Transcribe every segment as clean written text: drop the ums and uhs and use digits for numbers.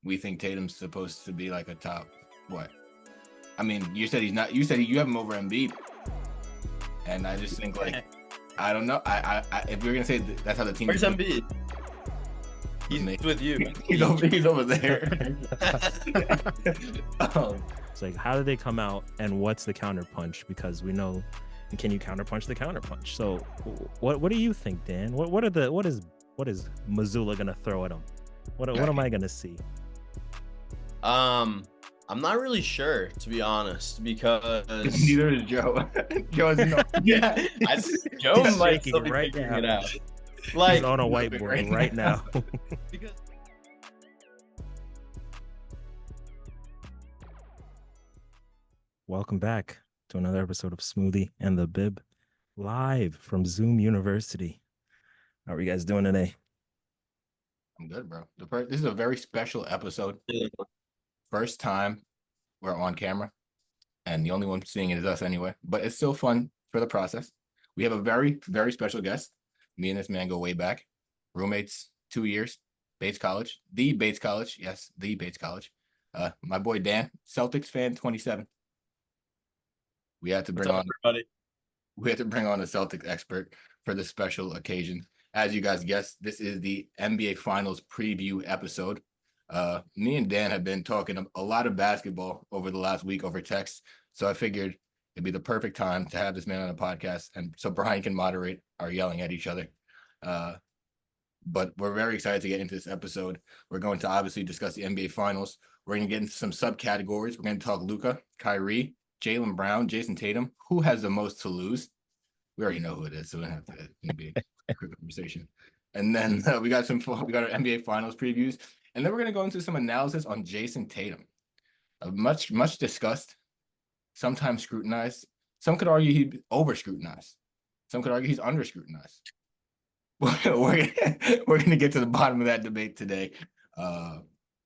we think Tatum's supposed to be like a top what? I mean, you said he's not. You said you have him over Embiid, and I just think like I don't know. If we're gonna say that's how the team. Where's Embiid? He's with you. He's over there. It's like, how did they come out, and what's the counterpunch? Because we know, can you counterpunch the counterpunch? So, what do you think, Dan? What is Missoula gonna throw at him? What am I gonna see? I'm not really sure, to be honest, because neither is Joe. Joe is no. Yeah, Joe might still be right figuring now. it out. Like he's on a whiteboard right now. Because welcome back to another episode of Smoothie and the Bib, live from Zoom University. How are you guys doing today? I'm good, bro. This is a very special episode. First time we're on camera, and the only one seeing it is us anyway. But it's still fun for the process. We have a very, very special guest. Me and this man go way back. Roommates, 2 years. Bates College. The Bates College. Yes, the Bates College. My boy Dan, Celtics fan, 27. We had to bring on a Celtics expert for this special occasion. As you guys guessed, this is the NBA Finals preview episode. Me and Dan have been talking a lot of basketball over the last week over text, so I figured it'd be the perfect time to have this man on a podcast, and so Brian can moderate our yelling at each other. But we're very excited to get into this episode. We're going to obviously discuss the NBA Finals. We're going to get into some subcategories. We're going to talk Luka, Kyrie, Jaylen Brown, Jayson Tatum. Who has the most to lose? We already know who it is, so we don't have to be a quick conversation. And then we got our NBA Finals previews. And then we're going to go into some analysis on Jayson Tatum. Much discussed, sometimes scrutinized. Some could argue he'd over-scrutinized. Some could argue he's under-scrutinized. We're going to get to the bottom of that debate today.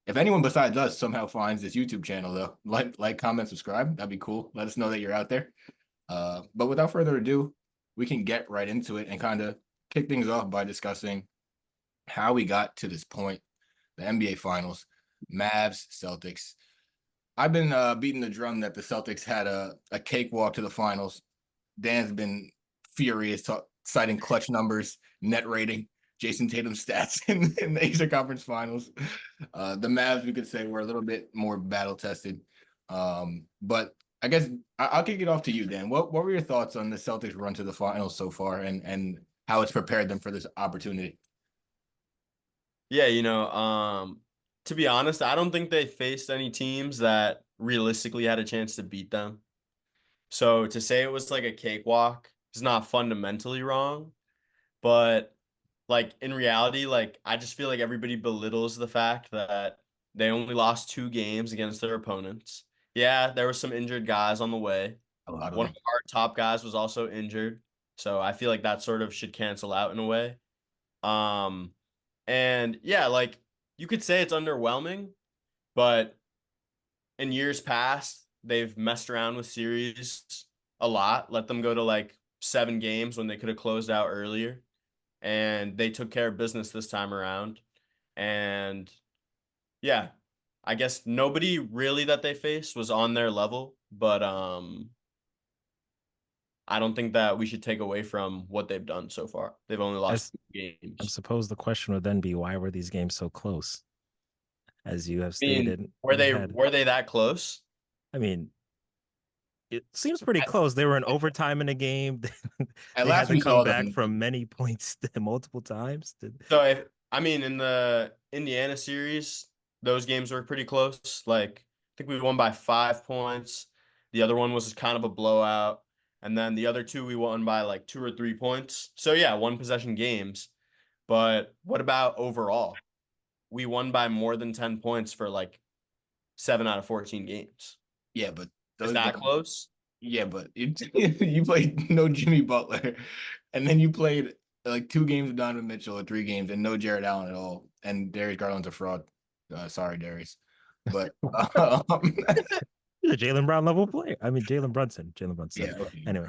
If anyone besides us somehow finds this YouTube channel, though, like, comment, subscribe. That'd be cool. Let us know that you're out there. But without further ado, we can get right into it and kind of kick things off by discussing how we got to this point. The NBA Finals, Mavs, Celtics. I've been beating the drum that the Celtics had a cakewalk to the finals. Dan's been furious, citing clutch numbers, net rating, Jayson Tatum stats in the Eastern Conference Finals. The Mavs, we could say, were a little bit more battle-tested. But I guess I'll kick it off to you, Dan. What were your thoughts on the Celtics run to the finals so far and how it's prepared them for this opportunity? Yeah, to be honest, I don't think they faced any teams that realistically had a chance to beat them. So to say it was like a cakewalk is not fundamentally wrong, but like in reality, like I just feel like everybody belittles the fact that they only lost 2 games against their opponents. Yeah, there were some injured guys on the way. One of our top guys was also injured, so I feel like that sort of should cancel out in a way. And yeah, like you could say it's underwhelming, but in years past, they've messed around with series a lot, let them go to like 7 games when they could have closed out earlier. And they took care of business this time around. And yeah, I guess nobody really that they faced was on their level, but I don't think that we should take away from what they've done so far. They've only lost 2 games. I suppose the question would then be, why were these games so close? As you have stated, were they that close? I mean, it seems pretty close. They were in overtime in a game. They last had to come back from many points multiple times. So in the Indiana series, those games were pretty close. Like I think we won by 5 points. The other one was kind of a blowout. And then the other 2 we won by like 2 or 3 points. So yeah, 1 possession games. But what about overall? We won by more than 10 points for like 7 out of 14 games. Yeah, but is that close? Yeah, but you played no Jimmy Butler, and then you played like 2 games with Donovan Mitchell or 3 games and no Jared Allen at all. And Darius Garland's a fraud. Sorry, Darius. But he's a Jaylen Brown level player. I mean, Jalen Brunson. Yeah. Okay. Anyway.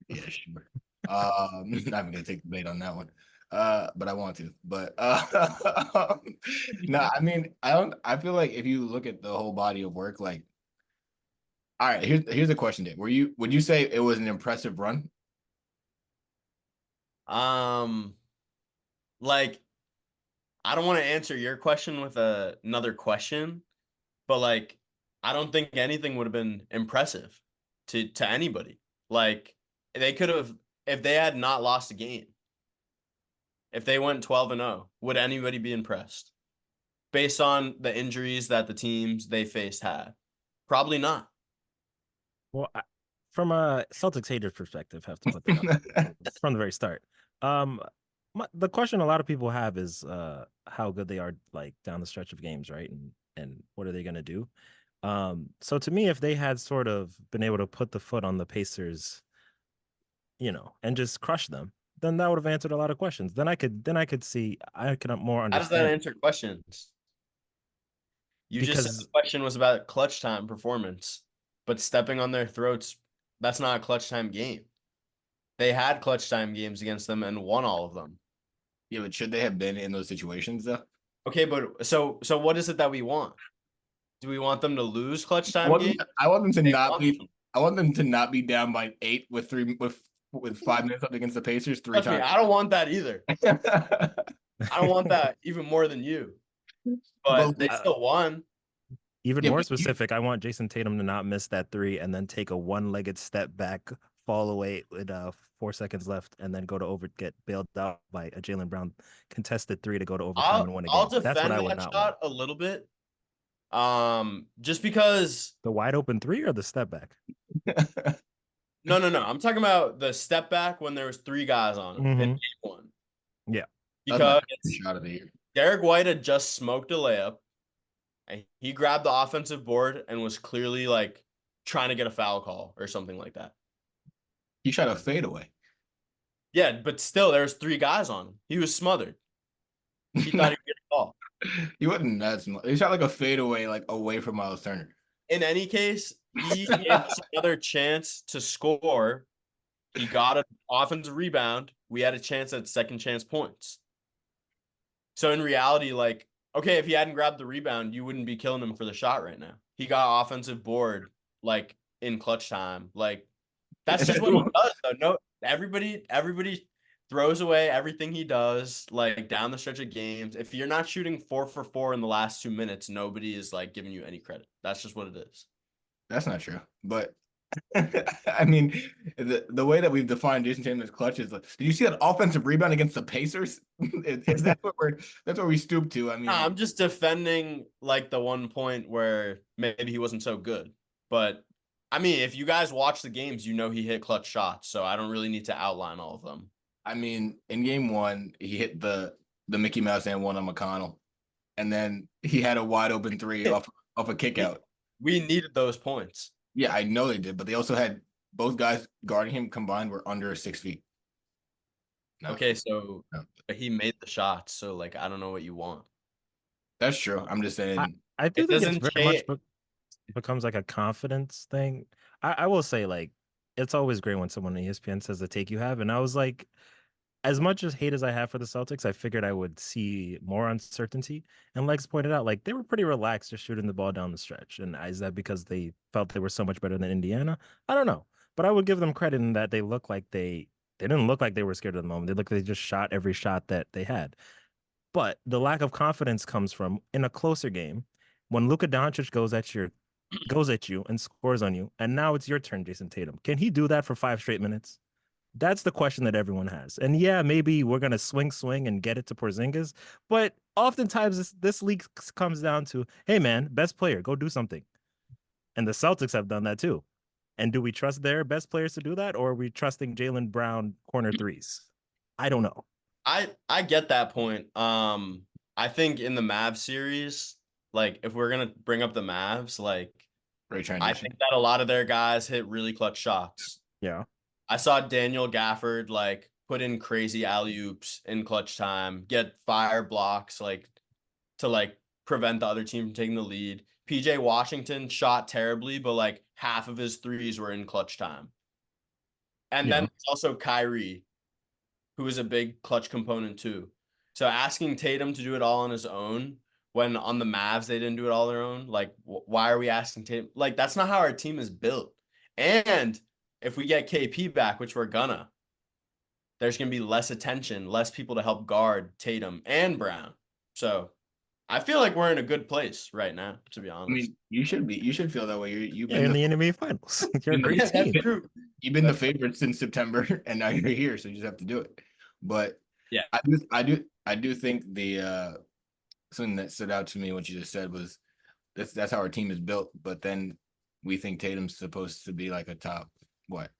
Yeah, sure. I'm not even gonna take the bait on that one. but I want to. But no, I mean, I don't. I feel like if you look at the whole body of work, like, all right, here's a question, Dave. Would you say it was an impressive run? Um, like I don't want to answer your question with another question, but like I don't think anything would have been impressive to anybody. Like they could have if they had not lost a game, if they went 12-0, would anybody be impressed based on the injuries that the teams they faced had? Probably not. Well, from a Celtics hater perspective, have to put that out from the very start. Um, the question a lot of people have is how good they are like down the stretch of games, right? And what are they going to do? So to me, if they had sort of been able to put the foot on the Pacers, and just crush them, then that would have answered a lot of questions. Then I could see I could more How does that understand answer questions? You just said the because question was about clutch time performance, but stepping on their throats, that's not a clutch time game. They had clutch time games against them and won all of them. Yeah, but should they have been in those situations though? Okay, but so what is it that we want? Do we want them to lose clutch time games? I want them to They not want be. them. I want them to not be down by 8 with 5 minutes up against the Pacers three Trust me, times. I don't want that either. I don't want that even more than you. But they still won. even Yeah, more but specific, I want Jayson Tatum to not miss that three and then take a one-legged step back, fall away with 4 seconds left, and then go to get bailed out by a Jaylen Brown contested three to go to overtime and win a I'll game. That's what defend I would that not want. shot a little bit. Just because The wide open three or the step back? no. I'm talking about the step back when there was 3 guys on him in game 1. Yeah. that's my Because favorite shot of the year. Derek White had just smoked a layup. And he grabbed the offensive board and was clearly like trying to get a foul call or something like that. He shot a fadeaway. Yeah, but still there was 3 guys on him. He was smothered. He thought he would get a call. He wasn't that small. He shot like a fadeaway, like away from Miles Turner. In any case, he gave us another chance to score. He got an offensive rebound. We had a chance at second chance points. So in reality, like, okay, if he hadn't grabbed the rebound, you wouldn't be killing him for the shot right now. He got offensive board, like, in clutch time. Like, that's just what he does, though. No, everybody throws away everything he does, like, down the stretch of games. If you're not shooting 4 for 4 in the last 2 minutes, nobody is, like, giving you any credit. That's just what it is. That's not true. But I mean, the way that we've defined Jayson Tatum as clutch is like, did you see that offensive rebound against the Pacers? Is that that's what we stooped to? I mean, I'm just defending like the one point where maybe he wasn't so good. But I mean, if you guys watch the games, you know he hit clutch shots, so I don't really need to outline all of them. I mean, in game 1, he hit the Mickey Mouse and one on McConnell, and then he had a wide open three off a kick out. We needed those points. Yeah, I know they did, but they also had both guys guarding him combined were under 6 feet. No, Okay, so no. he made the shots, so like I don't know what you want. That's true. I'm just saying. I do It think it's doesn't very change. much becomes like a confidence thing. I will say, like, it's always great when someone on ESPN says the take you have. And I was like, as much as hate as I have for the Celtics, I figured I would see more uncertainty. And Lex pointed out, like, they were pretty relaxed just shooting the ball down the stretch. And is that because they felt they were so much better than Indiana? I don't know. But I would give them credit in that they look like they didn't look like they were scared at the moment. They looked like they just shot every shot that they had. But the lack of confidence comes from in a closer game when Luka Doncic goes at you and scores on you, and now it's your turn, Jayson Tatum. Can he do that for 5 straight minutes? That's the question that everyone has. And yeah, maybe we're gonna swing and get it to Porzingis, but oftentimes this league comes down to, hey man, best player, go do something. And the Celtics have done that too. And do we trust their best players to do that, or are we trusting Jaylen Brown corner threes? I don't know. I get that point. I think in the Mavs series, like if we're gonna bring up the Mavs, like Great I transition. think that a lot of their guys hit really clutch shots. Yeah. I saw Daniel Gafford like put in crazy alley-oops in clutch time, get fire blocks like to like prevent the other team from taking the lead. PJ Washington shot terribly, but like half of his threes were in clutch time. And Yeah. then there's also Kyrie, who is a big clutch component too. So asking Tatum to do it all on his own when on the Mavs they didn't do it all on their own, like why are we asking Tatum? Like that's not how our team is built. And if we get KP back, which we're gonna, there's gonna be less attention, less people to help guard Tatum and Brown. So I feel like we're in a good place right now, to be honest. I mean, you should be. You should feel that way. You've Yeah, been in the the, NBA Finals. You're a in the- great Yeah, that's team. true. you've been the favorite since September, and now you're here, so you just have to do it. But Yeah. I do think the something that stood out to me what you just said was that's how our team is built. But then we think Tatum's supposed to be like a top what?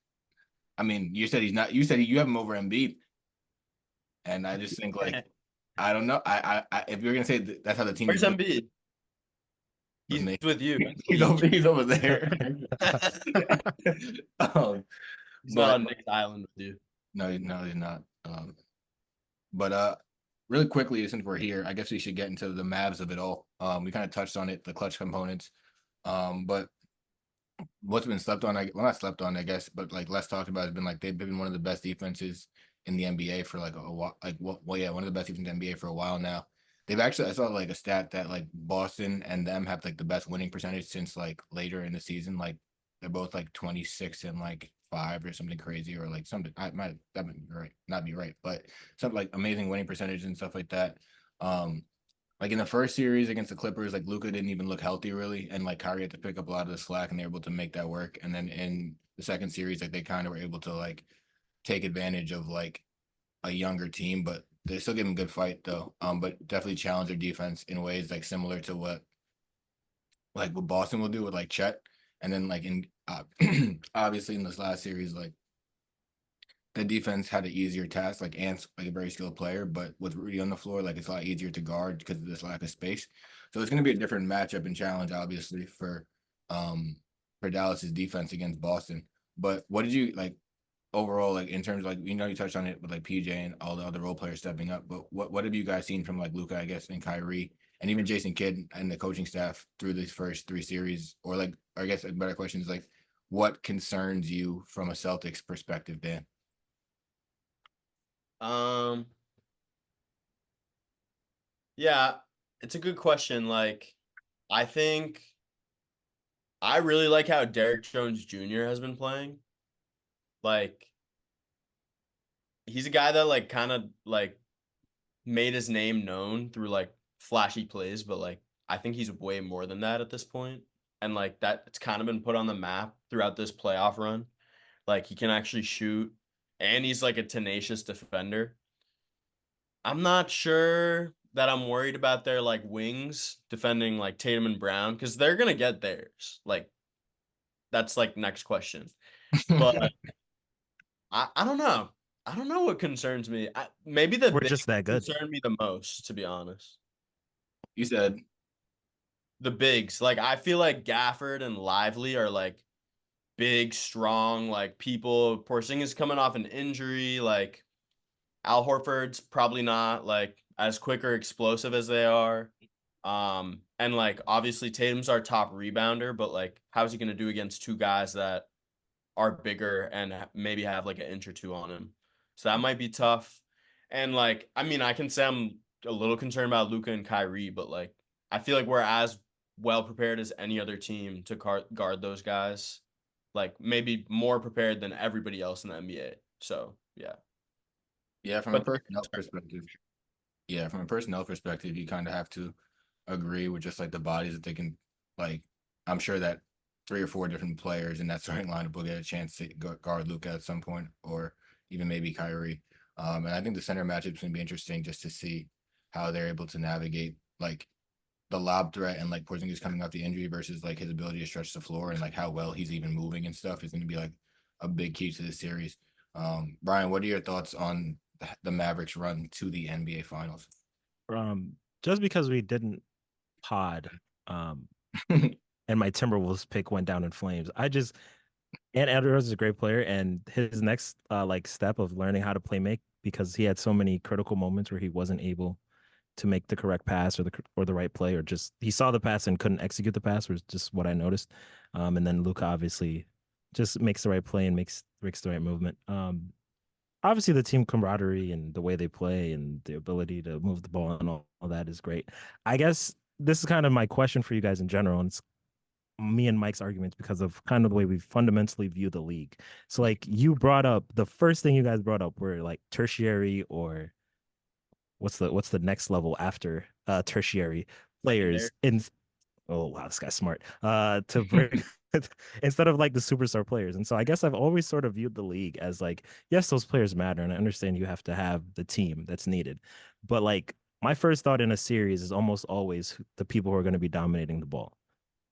I mean, you said he's not. You said you have him over Embiid, and I just think like I don't know. I if you're gonna say that's how the team Where's is built, Embiid? with He's me. with you. He's over there. He's But not on Nick's island with you. no, he's not. But really quickly, since we're here, I guess we should get into the Mavs of it all. We kind of touched on it, the clutch components. But what's been slept on, well, not slept on, I guess, but like less talked about has been like they've been one of the best defenses in the NBA for like a while. Like, well, yeah, one of the best defenses in the NBA for a while now. They've actually, I saw like a stat that like Boston and them have like the best winning percentage since like later in the season. Like they're both like 26 and like 5 or something crazy, or like something. That might be right, not be right, but something like amazing winning percentage and stuff like that. Like in the first series against the Clippers, like Luka didn't even look healthy really, and like Kyrie had to pick up a lot of the slack, and they were able to make that work. And then in the second series, like they kind of were able to like take advantage of like a younger team, but they still give them a good fight though. But definitely challenge their defense in ways like similar to what Boston will do with like Chet, and then like in obviously in this last series, like the defense had an easier task. Like Ant's like a very skilled player, but with Rudy on the floor, like it's a lot easier to guard because of this lack of space. So it's going to be a different matchup and challenge, obviously, for Dallas's defense against Boston. But what did you like overall, like in terms of like you touched on it with like PJ and all the other role players stepping up, but what have you guys seen from like Luka, I guess, and Kyrie and even Jason Kidd and the coaching staff through these first 3 series? Or like, I guess a better question is like, what concerns you from a Celtics perspective, Dan? Yeah, it's a good question. Like, I think I really like how Derek Jones Jr. has been playing. Like, he's a guy that like kind of like made his name known through like flashy plays, but like I think he's way more than that at this point. And like that it's kind of been put on the map throughout this playoff run. Like he can actually shoot and he's like a tenacious defender. I'm not sure that I'm worried about their like wings defending like Tatum and Brown because they're gonna get theirs. Like that's like next question. But I don't know. I don't know what concerns me. Maybe the We're bigs just that good. concern me the most, to be honest. You said The bigs, like I feel like Gafford and Lively are like big, strong, like people. Porzingis coming off an injury, like Al Horford's probably not like as quick or explosive as they are. And like obviously Tatum's our top rebounder, but like how's he gonna do against 2 guys that are bigger and maybe have like an inch or 2 on him? So that might be tough. And like, I mean, I can say I'm a little concerned about Luka and Kyrie, but like I feel like we're as well prepared as any other team to guard those guys. Like maybe more prepared than everybody else in the NBA. So yeah. yeah, from a But personnel perspective. Yeah, from a personnel perspective, you kind of have to agree with just like the bodies that they can like. I'm sure that 3 or 4 different players in that starting lineup will get a chance to guard Luka at some point, or even maybe Kyrie. And I think the center matchup is going to be interesting just to see how they're able to navigate like the lob threat and like Porzingis coming off the injury versus like his ability to stretch the floor and like how well he's even moving and stuff is going to be like a big key to this series. Brian, what are your thoughts on the Mavericks run to the NBA Finals? Just because we didn't pod, and my Timberwolves pick went down in flames. And Edwards is a great player, and his next like step of learning how to play make, because he had so many critical moments where he wasn't able to make the correct pass or the right play, or just he saw the pass and couldn't execute the pass, was just what I noticed. And then Luka obviously just makes the right play and makes the right movement. obviously the team camaraderie and the way they play and the ability to move the ball and all that is great. I guess this is kind of my question for you guys in general, and it's me and Mike's arguments because of kind of the way we fundamentally view the league. So like you brought up the first thing you guys brought up were like tertiary or what's the next level after tertiary Secondary. players in oh wow, this guy's smart. To bring instead of like the superstar players. And so I guess I've always sort of viewed the league as like, yes, those players matter, and I understand you have to have the team that's needed. But like my first thought in a series is almost always the people who are going to be dominating the ball.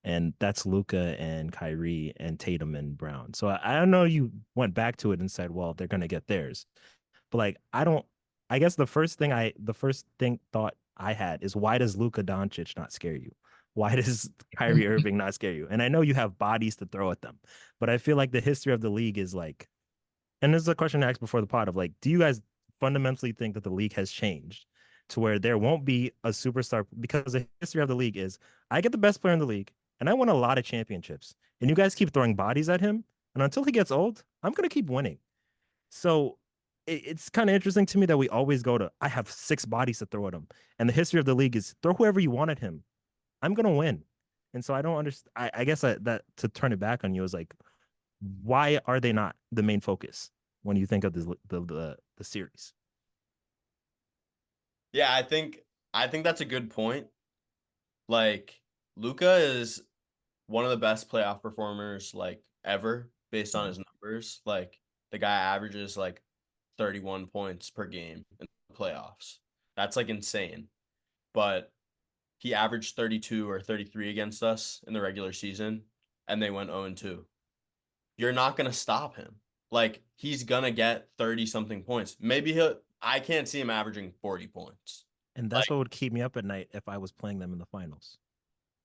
And that's Luca and Kyrie and Tatum and Brown. So I know you went back to it and said, well, they're going to get theirs. But like, I don't. I guess the first thing thought I had is why does Luka Doncic not scare you? Why does Kyrie Irving not scare you? And I know you have bodies to throw at them, but I feel like the history of the league is like, and this is a question I asked before the pod of like, do you guys fundamentally think that the league has changed to where there won't be a superstar? Because the history of the league is I get the best player in the league and I win a lot of championships, and you guys keep throwing bodies at him, and until he gets old, I'm gonna keep winning. So it's kind of interesting to me that we always go to I have six bodies to throw at him, and the history of the league is throw whoever you want at him. I'm gonna win, and so I don't understand. I guess that to turn it back on you is like, why are they not the main focus when you think of the series? Yeah, I think that's a good point. Like Luca is one of the best playoff performers like ever based on his numbers. Like the guy averages like 31 points per game in the playoffs. That's like insane. But he averaged 32 or 33 against us in the regular season and they went 0-2. You're not going to stop him. Like he's going to get 30 something points. I can't see him averaging 40 points. And that's Like what would keep me up at night if I was playing them in the finals.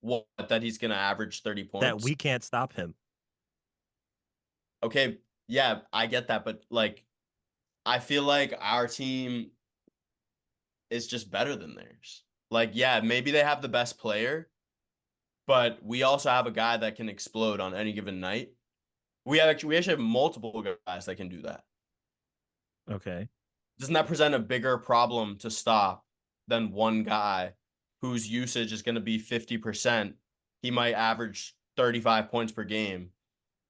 what, that he's going to average 30 That points. we can't stop him. Okay, yeah, I get that, but like I feel like our team is just better than theirs. Like, yeah, maybe they have the best player, but we also have a guy that can explode on any given night. We actually have multiple guys that can do that. Okay. Doesn't that present a bigger problem to stop than one guy whose usage is going to be 50%? He might average 35 points per game,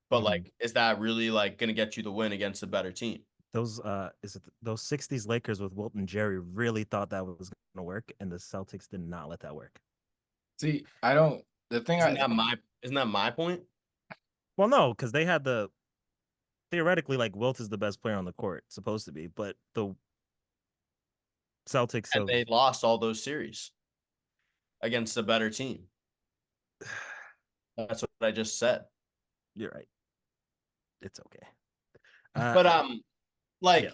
but Mhm. like, is that really like going to get you the win against a better team? Those is it those 60s Lakers with Wilt and Jerry really thought that was gonna work, and the Celtics did not let that work. See, I don't. The thing Isn't that my point? Well, no, because they had the theoretically like Wilt is the best player on the court, supposed to be, but the Celtics And of they lost all those series against a better team. That's what I just said. you're right. It's okay. But Yeah. like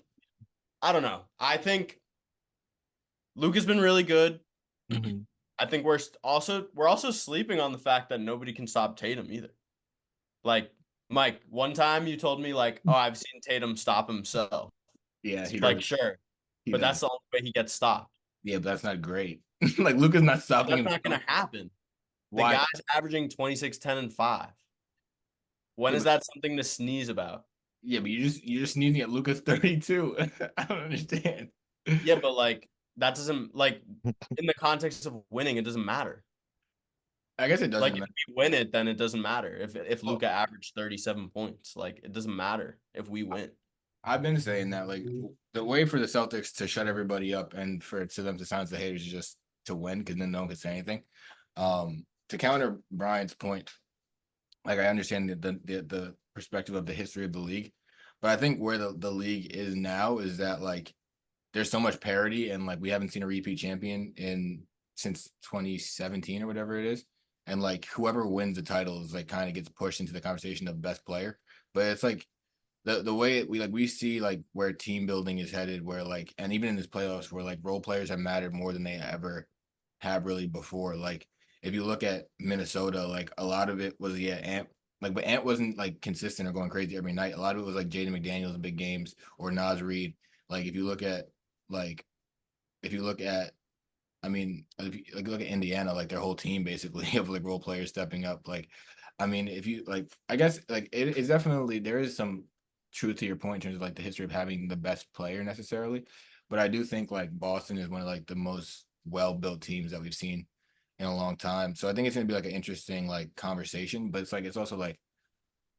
I don't know. I think Luke has been really good. Mhm. I think we're also sleeping on the fact that nobody can stop Tatum either. Like Mike, one time you told me like, "Oh, I've seen Tatum stop himself." Yeah, he Like, does. sure, He but does. that's the only way he gets stopped. Yeah, but that's not great. Like Luca's not But stopping that's him. not going to happen. The Why? guy's averaging 26, 10, and 5. When Yeah, is but that something to sneeze about? you're just sneezing at Luca's 32. I don't understand. Yeah, but like that doesn't like in the context of winning, it doesn't matter. I guess it Like doesn't if matter. we win it, then it doesn't matter. If Well, Luca averaged 37 points, like it doesn't matter if we win. I've been saying that like the way for the Celtics to shut everybody up and for to them to silence the haters is just to win because then no one can say anything. To counter Brian's point, like I understand the perspective of the history of the league, but I think where the league is now is that like there's so much parity and like we haven't seen a repeat champion in since 2017 or whatever it is. And like whoever wins the title is like kind of gets pushed into the conversation of best player. But it's like the way we see like where team building is headed, where like and even in this playoffs where like role players have mattered more than they ever have really before. Like if you look at Minnesota, like a lot of it was Ant but Ant wasn't like consistent or going crazy every night. A lot of it was like Jaden McDaniels in big games or Nas Reed. Like like if you look at I mean, if you like look at Indiana, like their whole team basically of like role players stepping up. Like, I mean, if you like, I guess like it's definitely there is some. truth to your point in terms of like the history of having the best player necessarily, but I do think like Boston is one of like the most well-built teams that we've seen in a long time. So I think it's gonna be like an interesting like conversation, but it's also like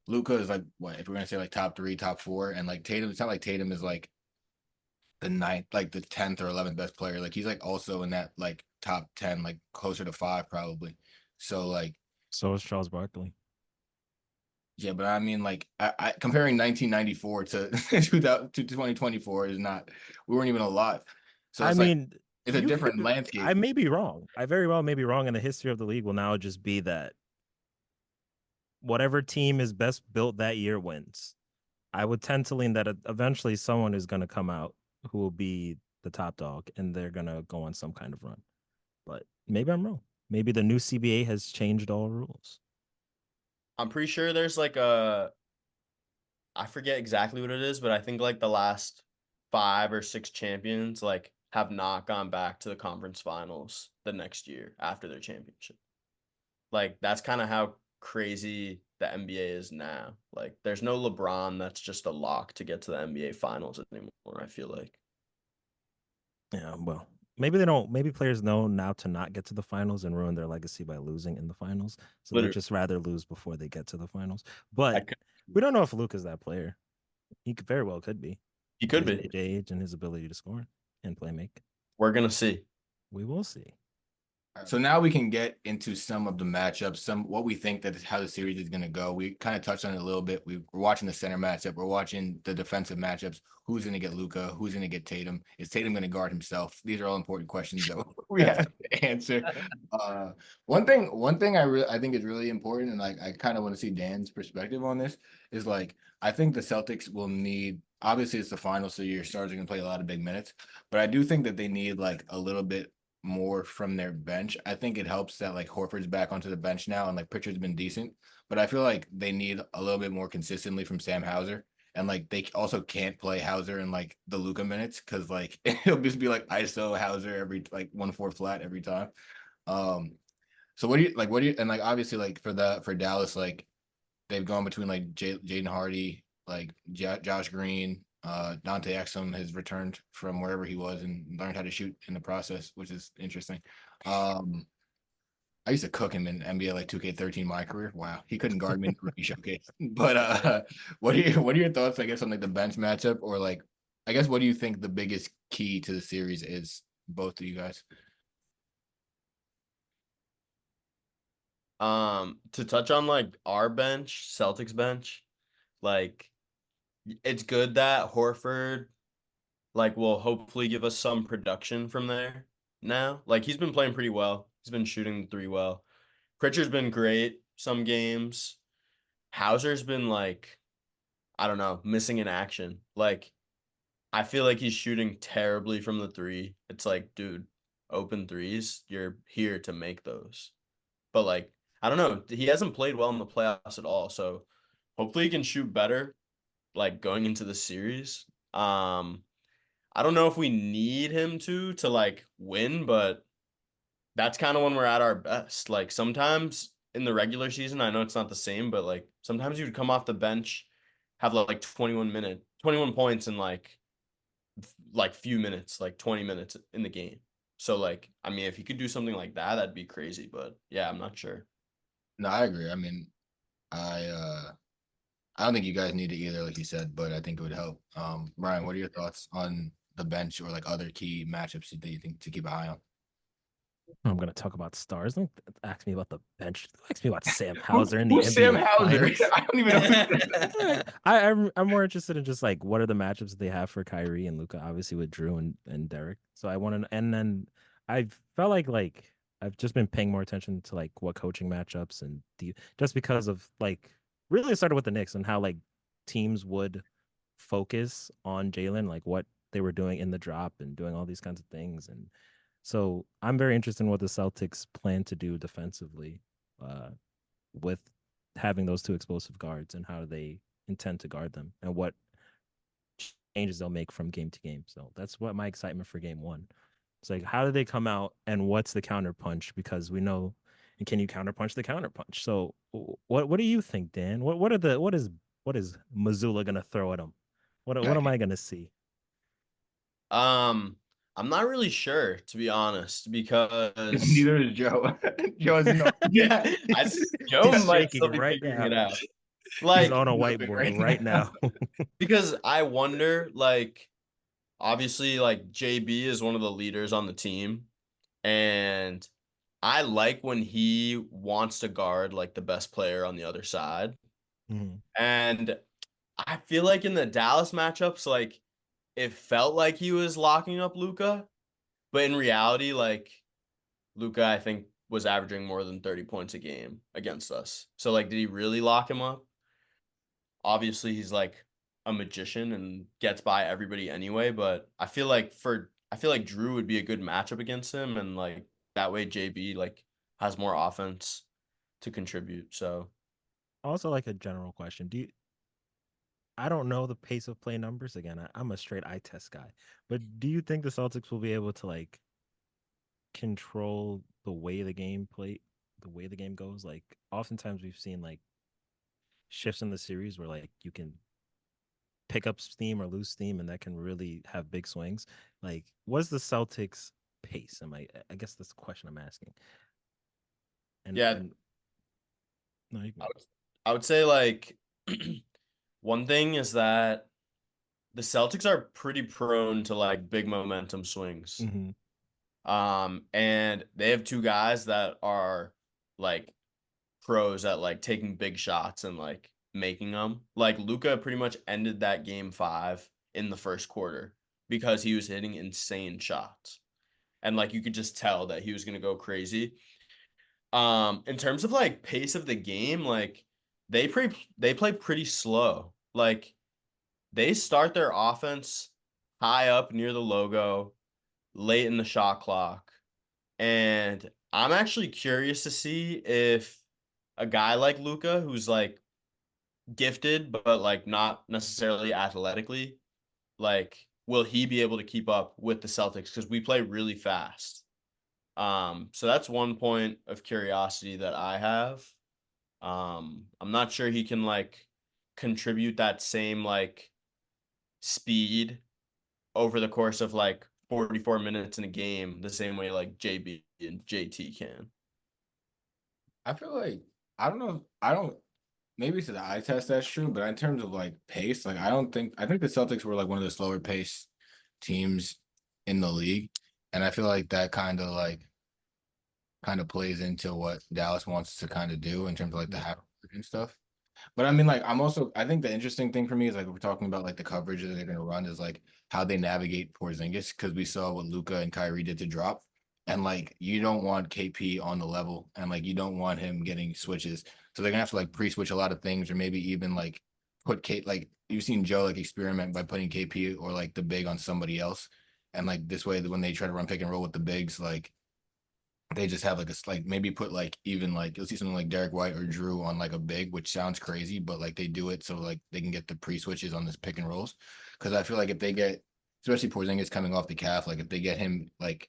Luka is like what if we're gonna say like top three, top four, and like Tatum. It's not like Tatum is like the ninth, like the 10th or 11th best player. Like he's like also in that like top 10, like closer to five probably. So like So is Charles Barkley. yeah, but I mean like I comparing 1994 to 2000 to 2024 is not. We weren't even alive. So I it's like mean, it's a you different could. landscape. I may be wrong. I very well may be wrong, and the history of the league will now just be that whatever team is best built that year wins. I would tend to lean that eventually someone is going to come out who will be the top dog, and they're going to go on some kind of run. But maybe I'm wrong. Maybe the new CBA has changed all rules. I'm pretty sure there's like I forget exactly what it is, but I think like the last 5 or 6 champions like have not gone back to the conference finals the next year after their championship. Like that's kind of how crazy the NBA is now. Like there's no LeBron that's just a lock to get to the NBA finals anymore, I feel like. Yeah, well, maybe they don't. Maybe players know now to not get to the finals and ruin their legacy by losing in the finals. So they Literally. just rather lose before they get to the finals. I But could, we don't know if Luke is that player. He could very well could be. he could His be. age and his ability to score and play make. We're gonna see. We will see. So now we can get into some of the matchups, some what we think that is how the series is going to go. We kind of touched on it a little bit. We're watching the center matchup. We're watching the defensive matchups. Who's going to get Luka? Who's going to get Tatum? Is Tatum going to guard himself? These are all important questions that we have to answer. One thing I think is really important, and like I kind of want to see Dan's perspective on this is like I think the Celtics will need. Obviously, it's the final, so your stars are going to play a lot of big minutes. But I do think that they need like a little bit more from their bench. I think it helps that like Horford's back onto the bench now and like Pritchard's been decent, but I feel like they need a little bit more consistently from Sam Hauser. And like they also can't play Hauser in like the Luka minutes because like it'll just be like ISO Hauser every like 1-4 flat every time. Um so what do you and like obviously like for Dallas, like they've gone between like Jaden Hardy, like Josh Green, Dante Exum has returned from wherever he was and learned how to shoot in the process, which is interesting. Um, I used to cook him in NBA like 2K13 my career. Wow, he couldn't guard me in the rookie showcase. But what are your thoughts? I guess on like the bench matchup, or like I guess what do you think the biggest key to the series is? Both of you guys. To touch on like our bench, Celtics bench, like it's good that Horford like will hopefully give us some production from there now. Like he's been playing pretty well. He's been shooting the three well. Pritchard's been great some games. Hauser's been like, I don't know, missing in action. Like I feel like he's shooting terribly from the three. It's like, dude, open threes, you're here to make those. But like, I don't know, he hasn't played well in the playoffs at all. So hopefully he can shoot better, like going into the series. I don't know if we need him to like win, but that's kind of when we're at our best. Like sometimes in the regular season, I know it's not the same, but like sometimes you would come off the bench, have like 21 points in like few minutes, like 20 minutes in the game. So like, I mean, if he could do something like that, that'd be crazy. But yeah, I'm not sure. No, I agree. I mean, I don't think you guys need it either, like you said, but I think it would help. Brian, what are your thoughts on the bench or like other key matchups that you think to keep an eye on? I'm going to talk about stars. Don't ask me about the bench. Ask me about Sam Hauser in the Who's Sam NBA Hauser? Finals. I don't even know. I'm more interested in just like what are the matchups that they have for Kyrie and Luca, obviously with Drew and Derek. So I want to, and then I felt like I've just been paying more attention to like what coaching matchups and just because of like really it started with the Knicks and how like teams would focus on Jalen, like what they were doing in the drop and doing all these kinds of things. And so I'm very interested in what the Celtics plan to do defensively with having those two explosive guards and how they intend to guard them and what changes they'll make from game to game. So that's what my excitement for game one. It's like, how do they come out and what's the counter punch? Because we know, and can you counterpunch the counterpunch? So what do you think, Dan? What is what is Missoula gonna throw at him? What am I gonna see? I'm not really sure, to be honest, because Neither is Joe. Joe has no. yeah, Joe He's might shaking still be right figuring now. it out. He's Like, on a Moving whiteboard right now. because I wonder, like, obviously, like JB is one of the leaders on the team, and I like when he wants to guard like the best player on the other side. Mhm. And I feel like in the Dallas matchups, like it felt like he was locking up Luca, but in reality, like Luca, I think was averaging more than 30 points a game against us. So like, did he really lock him up? Obviously, he's like a magician and gets by everybody anyway, but I feel like Drew would be a good matchup against him, and like that way JB like has more offense to contribute. So Also, like a general question. I don't know the pace of play numbers. Again, I'm a straight eye test guy. But do you think the Celtics will be able to like control the way the game goes? Like oftentimes we've seen like shifts in the series where like you can pick up steam or lose steam and that can really have big swings. Like what's the Celtics pace? I guess that's the question I'm asking. yeah, And no, you can I would, I would say like one thing is that the Celtics are pretty prone to like big momentum swings. hmm And they have two guys that are like pros at like taking big shots and like making them. Like Luca pretty much ended that game 5 in the first quarter because he was hitting insane shots. And like you could just tell that he was going to go crazy. In terms of like pace of the game, like they play pretty slow. Like they start their offense high up near the logo, late in the shot clock. And I'm actually curious to see if a guy like Luca, who's like gifted but like not necessarily athletically, like will he be able to keep up with the Celtics because we play really fast. So that's one point of curiosity that I have. I'm not sure he can like contribute that same like speed over the course of like 44 minutes in a game the same way like JB and JT can. I feel like I don't know. I don't. Maybe it's the eye test that's true, but in terms of like pace, like I don't think I think the Celtics were like one of the slower paced teams in the league, and I feel like that kind of plays into what Dallas wants to kind of do in terms of like the half and stuff. But I mean, like, I think the interesting thing for me is like, we're talking about like the coverage that they're going to run is like how they navigate Porzingis because we saw what Luca and Kyrie did to drop. And like, you don't want KP on the level and like, you don't want him getting switches. So they're going to have to like pre switch a lot of things or maybe even like put Kate, like, you've seen Joe like experiment by putting KP or like the big on somebody else. And like this way, when they try to run pick and roll with the bigs, like, they just have like a like maybe put like even like you'll see something like Derek White or Drew on like a big, which sounds crazy, but like they do it so like they can get the pre switches on this pick and rolls. Because I feel like if they get, especially Porzingis coming off the calf, like if they get him like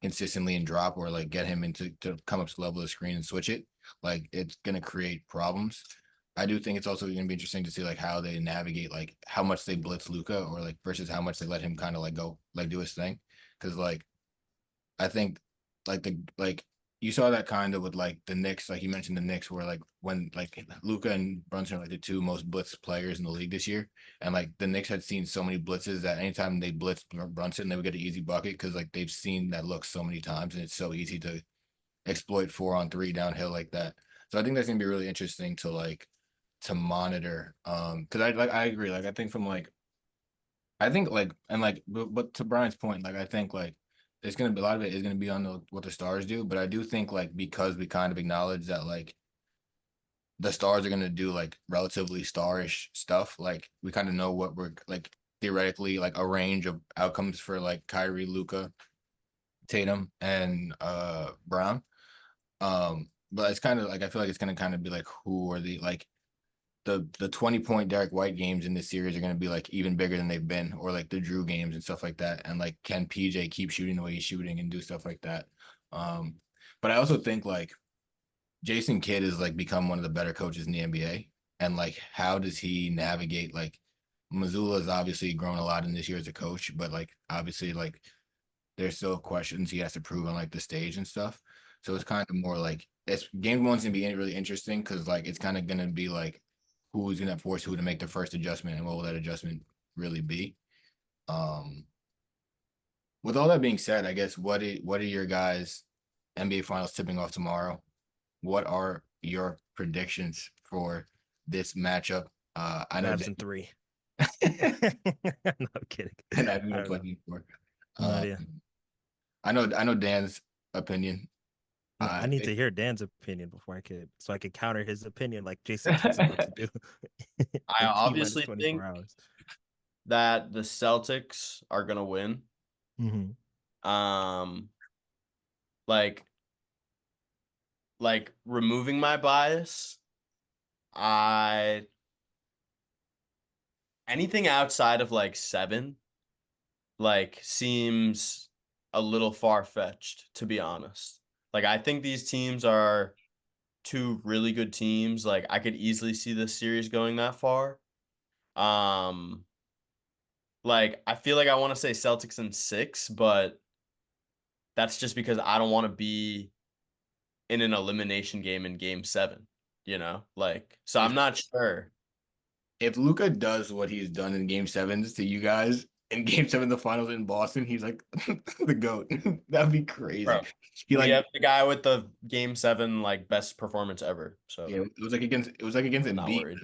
consistently in drop or like get him into to come up to the level of the screen and switch it, like it's gonna create problems. I do think it's also gonna be interesting to see like how they navigate like how much they blitz Luca or like versus how much they let him kind of like go like do his thing. Because like I think like you saw that kind of with like the Knicks, like you mentioned the Knicks, where like when like Luca and Brunson are like the two most blitzed players in the league this year, and like the Knicks had seen so many blitzes that anytime they blitzed Brunson, they would get an easy bucket because like they've seen that look so many times, and it's so easy to exploit 4-on-3 downhill like that. So I think that's gonna be really interesting to like to monitor. Because I agree, like I think from like I think like and like but to Brian's point, like I think like it's gonna be a lot of it is gonna be on what the stars do, but I do think like because we kind of acknowledge that like the stars are gonna do like relatively starish stuff, like we kind of know what we're like theoretically like a range of outcomes for like Kyrie, Luca, Tatum, and Brown. But it's kind of like I feel like it's gonna kind of be like who are the like the 20-point Derek White games in this series are going to be like even bigger than they've been, or like the Drew games and stuff like that. And like, can PJ keep shooting the way he's shooting and do stuff like that? Um, but I also think like Jason Kidd has like become one of the better coaches in the NBA. and like how does he navigate like Missoula's obviously grown a lot in this year as a coach, but like obviously like there's still questions he has to prove on like the stage and stuff. So it's kind of more like it's game one's gonna be really interesting because like it's kind of gonna be like who's gonna force who to make the first adjustment and what will that adjustment really be. Um, with all that being said, I guess what are your guys' NBA finals tipping off tomorrow? What are your predictions for this matchup? I know Mavs in 3. and No, I'm kidding. I've I been don't know. playing for. No idea. I know Dan's opinion. No, I need to hear Dan's opinion before so I could counter his opinion like Jayson Kidd's about to do I in obviously T-minus think 24 hours. that the Celtics are gonna win. Um, like removing my bias, I anything outside of like 7 like seems a little far-fetched, to be honest. Like I think these teams are 2 really good teams. Like I could easily see this series going that far. Like I feel like I want to say Celtics in 6, but that's just because I don't want to be in an elimination game in game 7, you know? Like so I'm not sure. If Luca does what he's done in game sevens to you guys in game 7 of the finals in Boston, he's like the GOAT. That'd be crazy. Bro, He we like have the guy with the game 7 like best performance ever. So yeah, it was like against I'm not Embiid. worried.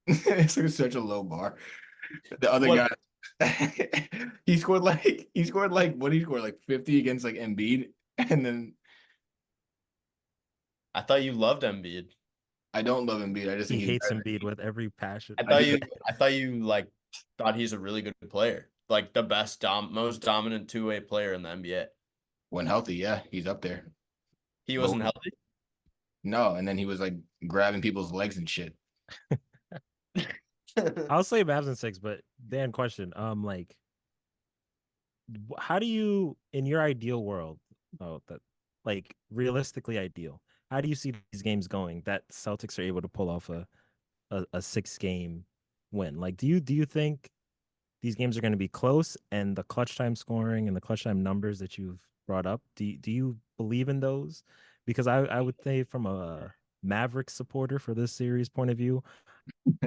It's like such a low bar. The other What? guy he scored like what he scored like 50 against like Embiid, and then I thought you loved Embiid. I don't love Embiid. I just He think he's hates better. Embiid with every passion. I thought you like thought he's a really good player. Like the best most dominant two-way player in the NBA. When healthy, yeah, he's up there. He But wasn't healthy. no, and then he was like grabbing people's legs and shit. I'll say Mavs in 6, but Dan, question. Like, how do you, in your ideal world, like realistically ideal, how do you see these games going that Celtics are able to pull off a 6-game win? Like, do you think these games are going to be close and the clutch time scoring and the clutch time numbers that you've brought up, do you believe in those? Because I would say from a Mavericks supporter for this series point of view,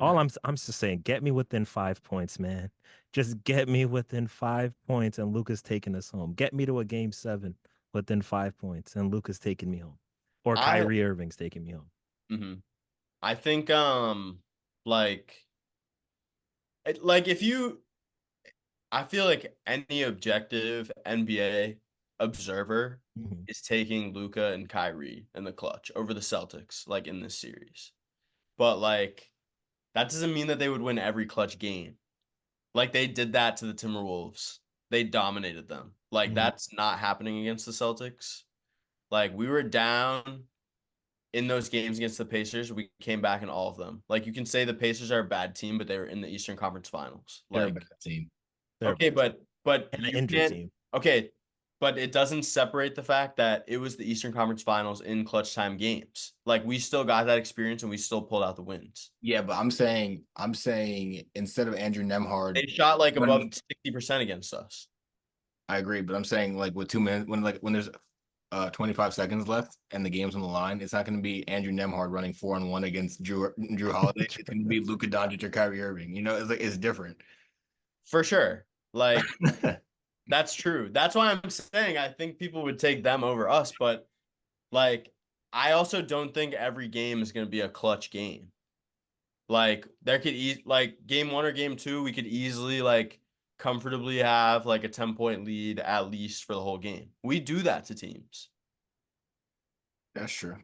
I'm just saying, get me within 5 points, man. Just get me within 5 points, and Luka's taking us home. Get me to a game 7 within 5 points, and Luka's taking me home, or I Kyrie Irving's taking me home. mhm. I think like if you I feel like any objective NBA observer Mhm. is taking Luka and Kyrie in the clutch over the Celtics, like in this series. But like that doesn't mean that they would win every clutch game. Like they did that to the Timberwolves. They dominated them. Like Mhm. that's not happening against the Celtics. Like we were down in those games against the Pacers. We came back in all of them. Like you can say the Pacers are a bad team, but they were in the Eastern Conference Finals. They're a Like bad team. They're okay, bad. but And an you injured can't. team. Okay, but it doesn't separate the fact that it was the Eastern Conference Finals in clutch time games. Like we still got that experience and we still pulled out the wins. Yeah, but I'm saying instead of Andrew Nemhard, They shot like above running, 60% against us. I agree, but I'm saying like with 2 minutes when there's 25 seconds left and the game's on the line, it's not going to be Andrew Nemhard running 4-on-1 against Drew Holiday. It's going to be Luka Doncic or Kyrie Irving. You know, it's like it's different. For sure. Like that's true. That's why I'm saying I think people would take them over us, but like I also don't think every game is going to be a clutch game. Like there could like game 1 or game 2, we could easily like comfortably have like a 10-point lead at least for the whole game. We do that to teams. That's true.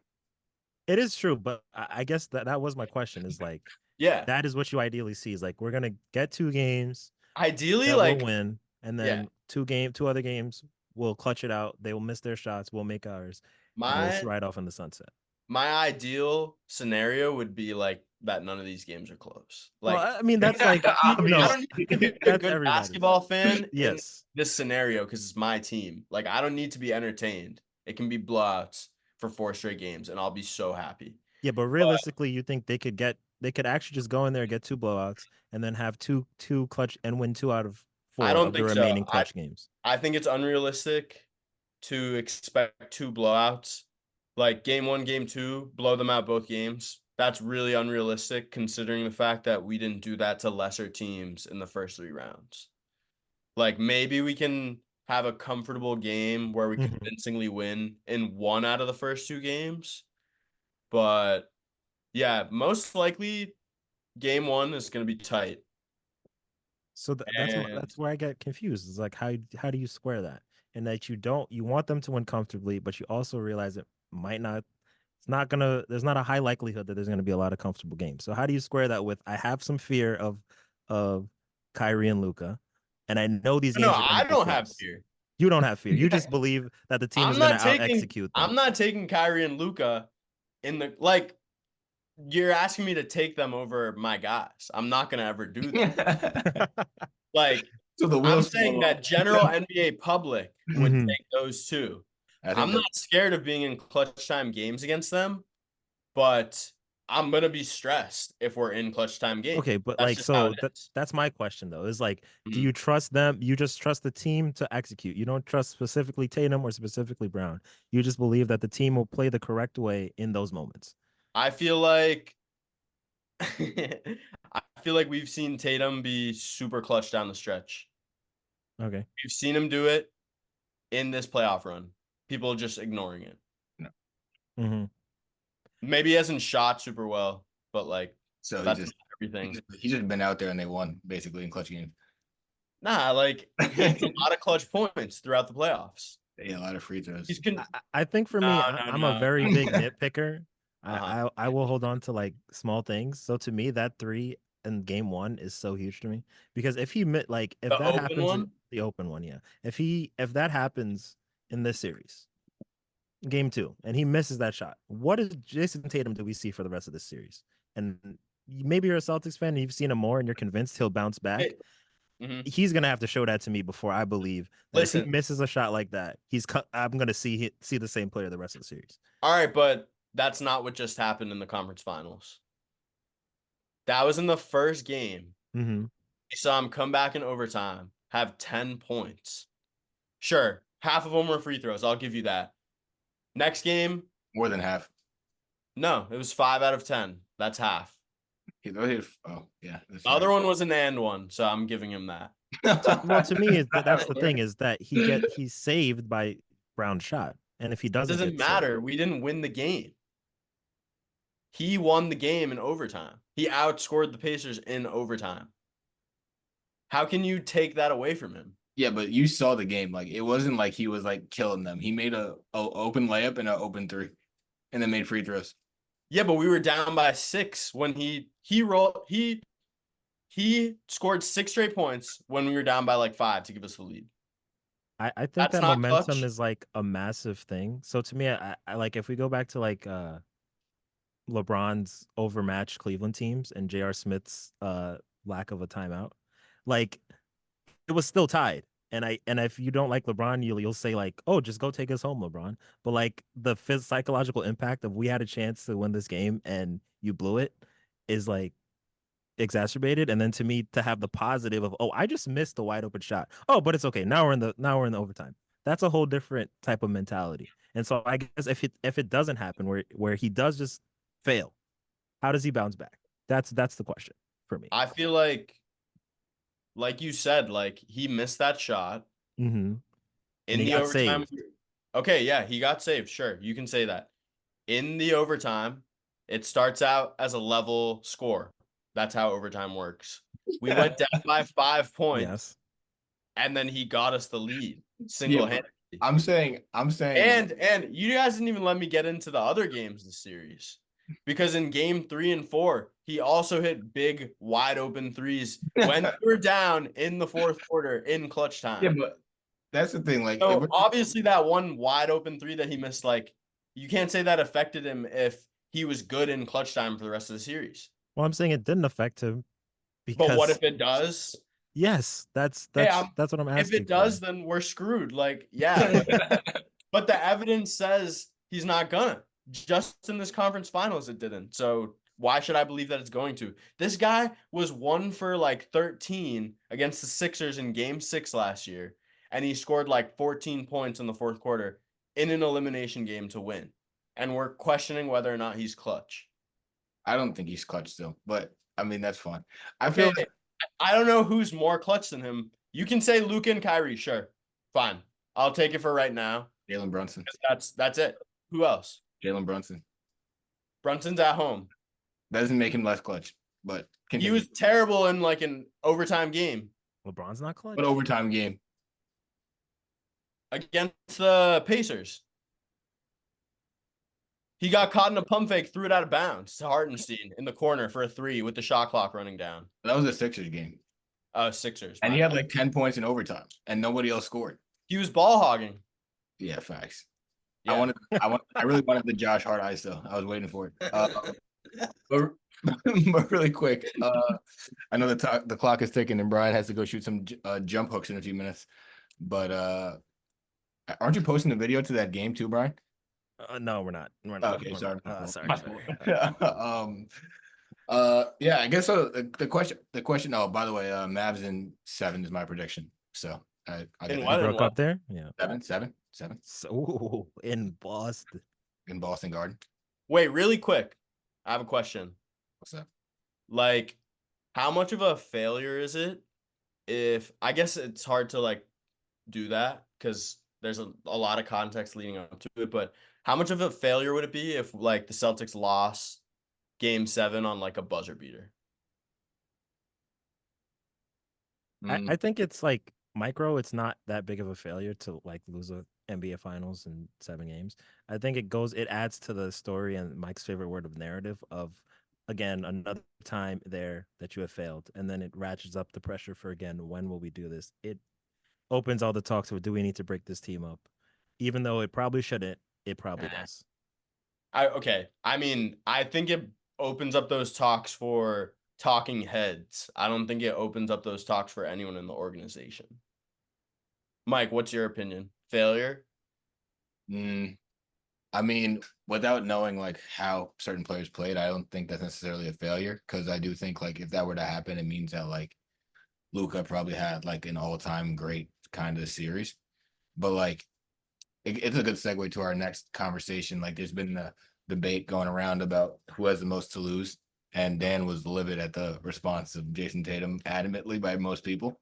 It is true, but I guess that was my question. Is like Yeah. that is what you ideally see. Is like we're gonna get 2 games Ideally, that like we'll win, and yeah. then 2 other games we'll clutch it out. They will miss their shots. We'll make ours, and we'll my ride off in the sunset. my ideal scenario would be like that none of these games are close. Like Well, I mean, that's like I don't need to be a that's good everybody's. basketball fan in Yes. this scenario because it's my team. Like I don't need to be entertained. It can be blowouts for 4 straight games, and I'll be so happy. Yeah, but realistically, you think they could get they could actually just go in there, get 2 blowouts, and then have two clutch and win 2 out of 4 I don't of the think so. remaining clutch games. I think it's unrealistic to expect 2 blowouts. Like game 1, game 2, blow them out both games. That's really unrealistic considering the fact that we didn't do that to lesser teams in the first 3 rounds. Like maybe we can have a comfortable game where we convincingly win in 1 out of the first 2 games. But yeah, most likely game 1 is going to be tight. So that's where I get confused. It's like how do you square that? And that you want them to win comfortably, but you also realize it might not. It's not gonna. There's not a high likelihood that there's gonna be a lot of comfortable games. So how do you square that with? I have some fear of Kyrie and Luka, and I know these games No, are gonna I be don't close. have fear. You don't have fear. You just believe that the team is gonna out execute them. I'm not taking Kyrie and Luka in the like. You're asking me to take them over my guys. I'm not gonna ever do that. Like, So I'm saying that general NBA public would take those 2. I'm not scared of being in clutch time games against them, but I'm gonna be stressed if we're in clutch time games. Okay, but That's like, just how so it is. that's my question though. Is like, do you trust them? You just trust the team to execute. You don't trust specifically Tatum or specifically Brown. You just believe that the team will play the correct way in those moments. I feel like I feel like we've seen Tatum be super clutch down the stretch. Okay. We've seen him do it in this playoff run. People just ignoring it. No. Maybe he hasn't shot super well, but like, so that's everything. He's just been out there and they won basically in clutch games. Nah, like he has a lot of clutch points throughout the playoffs. Yeah, a lot of free throws. I think for me, I'm a very big nitpicker. I will hold on to like small things. So to me, that 3 in game 1 is so huge to me because if that happens in the open one, yeah. If that happens in this series, game 2, and he misses that shot, what is Jayson Tatum do we see for the rest of this series? And maybe you're a Celtics fan and you've seen him more and you're convinced he'll bounce back. He's gonna have to show that to me before I believe that if he misses a shot like that, I'm gonna see the same player the rest of the series. All right, but that's not what just happened in the conference finals. That was in the first game. You saw him come back in overtime, have 10 points. Sure, half of them were free throws. I'll give you that. Next game, more than half. No, it was 5 out of 10. That's half. Oh, yeah. The other one was an and one, so I'm giving him that. Well, to me, that's the thing is that he's saved by Brown's shot, and if he doesn't matter. Saved, we didn't win the game. He won the game in overtime. He outscored the Pacers in overtime. How can you take that away from him? Yeah, but you saw the game. Like it wasn't like he was like killing them. He made a open layup and an open 3, and then made free throws. Yeah, but we were down by 6 when he scored 6 straight points when we were down by like 5 to give us the lead. I think that momentum is like a massive thing. So to me, I like if we go back to like LeBron's overmatched Cleveland teams and J.R. Smith's lack of a timeout, like it was still tied. And if you don't like LeBron, you'll say like, oh, just go take us home, LeBron. But like the psychological impact of we had a chance to win this game and you blew it is like exacerbated. And then to me, to have the positive of, oh, I just missed the wide open shot. Oh, but it's okay. Now we're in the overtime. That's a whole different type of mentality. And so I guess if it doesn't happen where he does just fail, how does he bounce back? That's the question for me. I feel like you said, like he missed that shot in the overtime. Saved. Okay, yeah, he got saved. Sure, you can say that. In the overtime, it starts out as a level score. That's how overtime works. We went down by 5 points, yes, and then he got us the lead single-handedly. I'm saying, and you guys didn't even let me get into the other games this series. Because in game 3 and 4, he also hit big, wide open threes when we were down in the fourth quarter in clutch time. Yeah, but that's the thing. Like, so obviously, that one wide open 3 that he missed, like, you can't say that affected him if he was good in clutch time for the rest of the series. Well, I'm saying it didn't affect him. Because... But what if it does? Yes, that's what I'm asking. If it does, then we're screwed. Like, yeah, but the evidence says he's not gonna. Just in this conference finals, it didn't. So Why should I believe that it's going to? This guy was 1 for like 13 against the Sixers in Game 6 last year, and he scored like 14 points in the fourth quarter in an elimination game to win. And we're questioning whether or not he's clutch. I don't think he's clutch still, but I mean that's fine. I feel like I don't know who's more clutch than him. You can say Luka and Kyrie, sure, fine. I'll take it for right now. Jalen Brunson. That's it. Who else? Jalen Brunson Brunson's at home. doesn't make him less clutch, but He was terrible in like an overtime game LeBron's not clutch. but overtime game. against the Pacers. He got caught in a pump fake, threw it out of bounds to Hartenstein in the corner for a 3 with the shot clock running down. That was a Sixers game, Sixers. and he had like 10 points in overtime, and nobody else scored. He was ball hogging. Yeah, facts. Yeah. I really wanted the Josh Hart eyes though. I was waiting for it. But really quick, I know the clock is ticking, and Brian has to go shoot some jump hooks in a few minutes. But aren't you posting the video to that game too, Brian? No, we're not. We're not. Okay, We're sorry. not. Sorry. Yeah, I guess so. The question. Oh, by the way, Mavs in 7 is my prediction. So I In get what? You broke up there. Yeah. 7 So in Boston. in Boston Garden. Wait, really quick. I have a question. What's that? Like, how much of a failure is it if I guess it's hard to like do that because there's a lot of context leading up to it, but how much of a failure would it be if like the Celtics lost game 7 on like a buzzer beater? I think it's like micro. It's not that big of a failure to like lose a NBA Finals in 7 games. I think it adds to the story and Mike's favorite word of narrative of, again, another time there that you have failed. And then it ratchets up the pressure for, again, when will we do this? It opens all the talks of, do we need to break this team up? Even though it probably shouldn't, it probably does. Okay. I mean, I think it opens up those talks for talking heads. I don't think it opens up those talks for anyone in the organization. Mike, what's your opinion? Failure? I mean, without knowing like how certain players played, I don't think that's necessarily a failure because I do think like if that were to happen, it means that like Luka probably had like an all-time great kind of series. But like it's a good segue to our next conversation. Like there's been the debate going around about who has the most to lose, and Dan was livid at the response of Jayson Tatum adamantly by most people.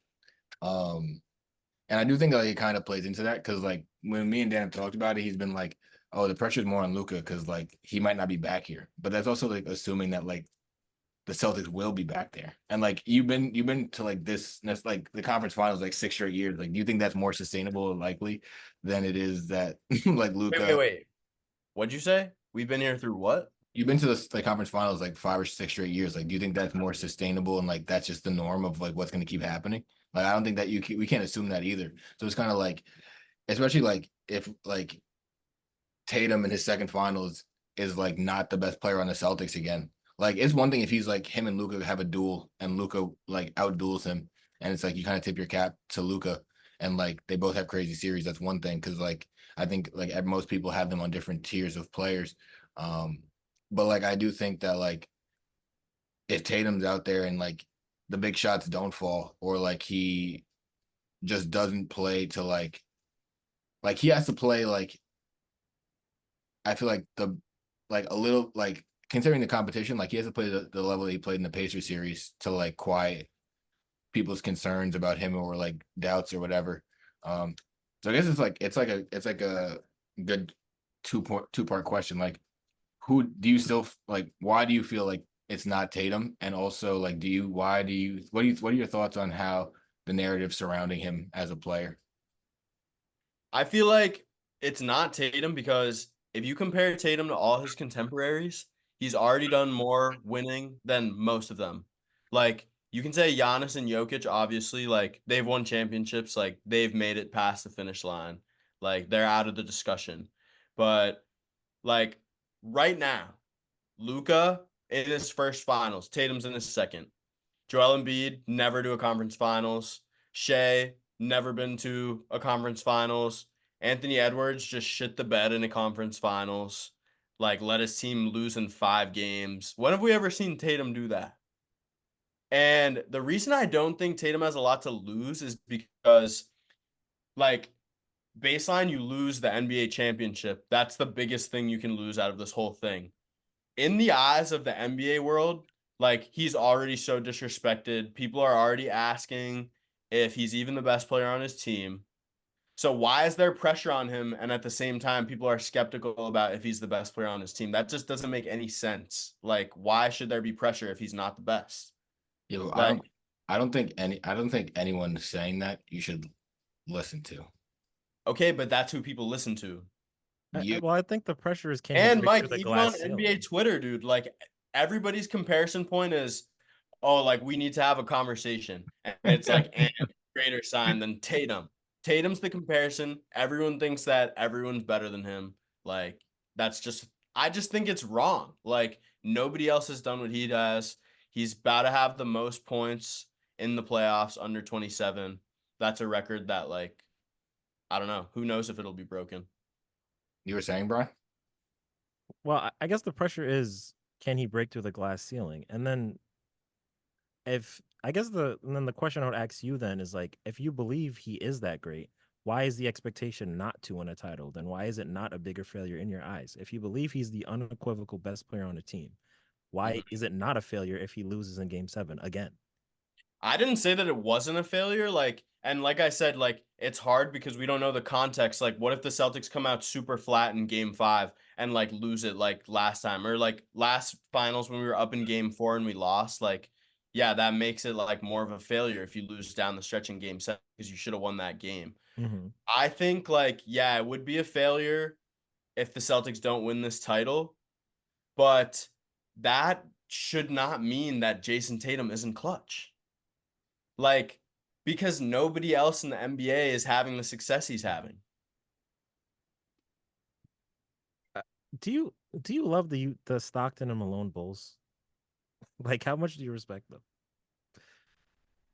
And I do think like it kind of plays into that because like when me and Dan have talked about it, he's been like, "Oh, the pressure's more on Luka because like he might not be back here." But that's also like assuming that like the Celtics will be back there. And like you've been to like this like the conference finals like 6 straight years. Like, do you think that's more sustainable or likely than it is that like Luka? Wait. What'd you say? We've been here through what? You've been to the like conference finals like 5 or 6 straight years. Like, do you think that's more sustainable and like that's just the norm of like what's going to keep happening? Like, I don't think that we can't assume that either. So it's kind of like, especially like if like Tatum in his second finals is like not the best player on the Celtics again. Like it's one thing if he's like him and Luka have a duel and Luka like outduels him, and it's like you kind of tip your cap to Luka and like they both have crazy series. That's one thing because like I think like most people have them on different tiers of players. But like I do think that like if Tatum's out there and like the big shots don't fall or like he just doesn't play to like he has to play like I feel like the like a little like considering the competition, like he has to play the level that he played in the Pacers series to like quiet people's concerns about him or like doubts or whatever. So I guess it's like a good two-part question. Like, who do you still like? Why do you feel like it's not Tatum? And also, like, what are your thoughts on how the narrative surrounding him as a player? I feel like it's not Tatum because if you compare Tatum to all his contemporaries, he's already done more winning than most of them. Like, you can say Giannis and Jokic, obviously, like, they've won championships. Like, they've made it past the finish line. Like, they're out of the discussion. But, like, right now, Luka in his first finals, Tatum's in his second. Joel Embiid, never to a conference finals. Shea, never been to a conference finals. Anthony Edwards just shit the bed in a conference finals. like let his team lose in 5 games. When have we ever seen Tatum do that? And the reason I don't think Tatum has a lot to lose is because, like, baseline, you lose the NBA championship. That's the biggest thing you can lose out of this whole thing. In the eyes of the NBA world, like, he's already so disrespected. People are already asking if he's even the best player on his team. So why is there pressure on him? And at the same time, people are skeptical about if he's the best player on his team. That just doesn't make any sense. Like, why should there be pressure if he's not the best? Yeah, well, Like, I don't think anyone saying that you should listen to. okay, but that's who people listen to. Well, I think the pressure is can he And break through Mike, the even on glass NBA ceiling? Twitter, dude, like everybody's comparison point is, oh, like we need to have a conversation. And it's like greater sign than Tatum. Tatum's the comparison. Everyone thinks that everyone's better than him. Like, I just think it's wrong. Like, nobody else has done what he does. He's about to have the most points in the playoffs under 27. That's a record that, like, I don't know. Who knows if it'll be broken? You were saying, Brian? Well, I guess the pressure is can he break through the glass ceiling? And then if I guess and then the question I would ask you then is like if you believe he is that great, why is the expectation not to win a title? Then why is it not a bigger failure in your eyes? If you believe he's the unequivocal best player on the team, why is it not a failure if he loses in game 7 again? I didn't say that it wasn't a failure. Like, and like I said, like, it's hard because we don't know the context. Like, what if the Celtics come out super flat in game 5 and like lose it like last time, or like last finals when we were up in game 4 and we lost? Like, yeah, that makes it like more of a failure if you lose down the stretch in game 7 because you should have won that game. Mm-hmm. I think, like, yeah, it would be a failure if the Celtics don't win this title, but that should not mean that Jayson Tatum isn't clutch. Like, because nobody else in the NBA is having the success he's having. Do you love the Stockton and Malone Bulls? Like, how much do you respect them?